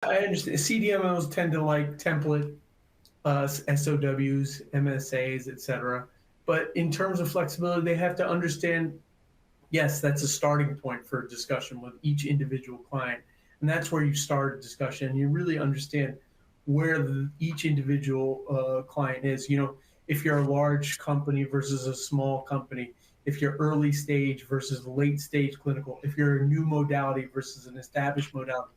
I understand. CDMOs tend to like template SOWs, MSAs, etc. But in terms of flexibility, they have to understand, yes, that's a starting point for a discussion with each individual client. And that's where you start a discussion. You really understand where each individual client is. If you're a large company versus a small company, if you're early stage versus late stage clinical, if you're a new modality versus an established modality,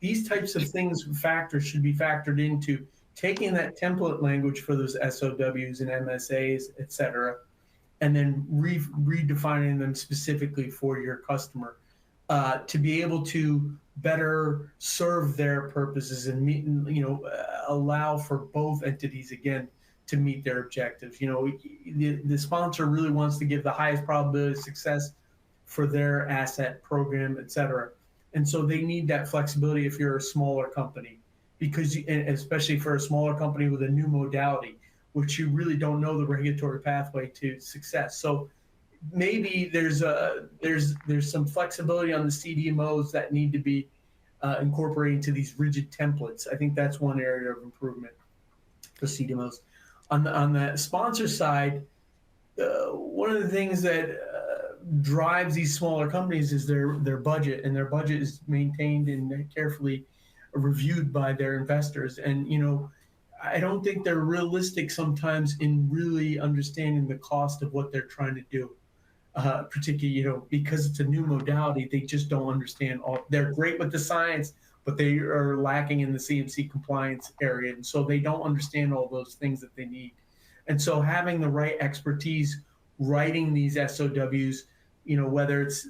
these types of factors should be factored into taking that template language for those SOWs and MSAs, et cetera, and then redefining them specifically for your customer to be able to better serve their purposes and meet, allow for both entities again to meet their objectives. The sponsor really wants to give the highest probability of success for their asset program, et cetera. And so they need that flexibility if you're a smaller company, because especially for a smaller company with a new modality, which you really don't know the regulatory pathway to success. So maybe there's some flexibility on the CDMOs that need to be incorporated into these rigid templates. I think that's one area of improvement for CDMOs. On the sponsor side, one of the things that drives these smaller companies is their budget, and their budget is maintained and carefully reviewed by their investors. And I don't think they're realistic sometimes in really understanding the cost of what they're trying to do. Particularly, because it's a new modality, they just don't understand all. They're great with the science, but they are lacking in the CMC compliance area, and so they don't understand all those things that they need. And so having the right expertise, writing these SOWs, whether it's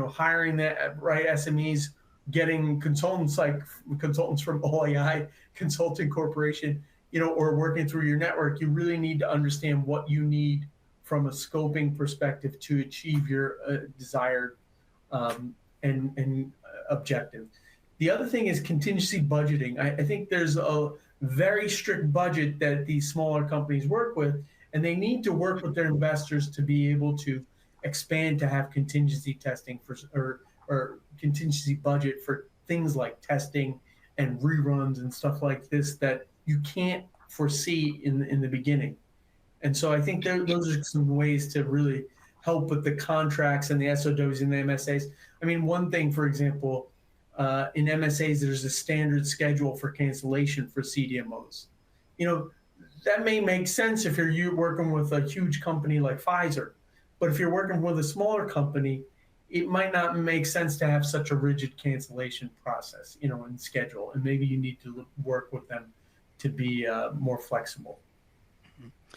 hiring the right SMEs, getting consultants from OAI Consulting Corporation, or working through your network, you really need to understand what you need from a scoping perspective to achieve your desired and objective. The other thing is contingency budgeting. I think there's a very strict budget that these smaller companies work with, and they need to work with their investors to be able to expand to have contingency testing or contingency budget for things like testing and reruns and stuff like this that you can't foresee in the beginning. And so I think those are some ways to really help with the contracts and the SOWs and the MSAs. I mean, one thing, for example, in MSAs, there's a standard schedule for cancellation for CDMOs. That may make sense if you're working with a huge company like Pfizer, but if you're working with a smaller company, it might not make sense to have such a rigid cancellation process, and schedule. And maybe you need to work with them to be more flexible.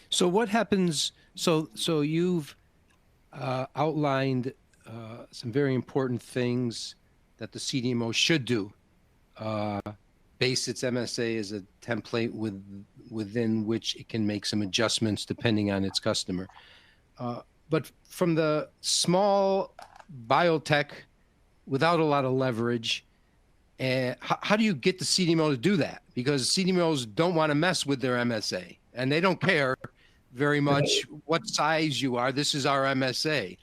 So what happens? So you've outlined some very important things that the CDMO should do. Base its MSA as a template within which it can make some adjustments depending on its customer. But from the small biotech without a lot of leverage, how do you get the CDMO to do that? Because CDMOs don't want to mess with their MSA, and they don't care very much what size you are. This is our MSA.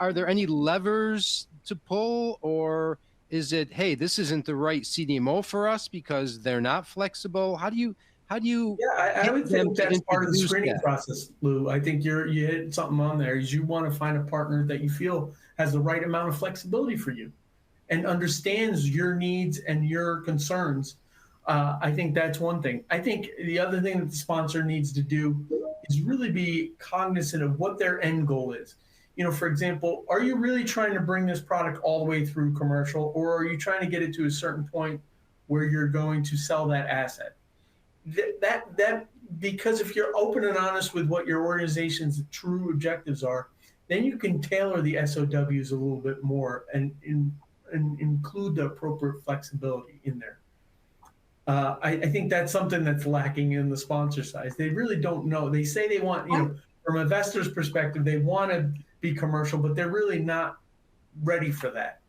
Are there any levers to pull, or is it, hey, this isn't the right CDMO for us because they're not flexible? How do you? Yeah, I would think that's part of the screening process, Lou. I think you hit something on there. Is you want to find a partner that you feel has the right amount of flexibility for you and understands your needs and your concerns. I think that's one thing. I think the other thing that the sponsor needs to do is really be cognizant of what their end goal is. For example, are you really trying to bring this product all the way through commercial, or are you trying to get it to a certain point where you're going to sell that asset? Because if you're open and honest with what your organization's true objectives are, then you can tailor the SOWs a little bit more and include the appropriate flexibility in there. I think that's something that's lacking in the sponsor side. They really don't know. They say they want, from investors' perspective, they want to be commercial, but they're really not ready for that.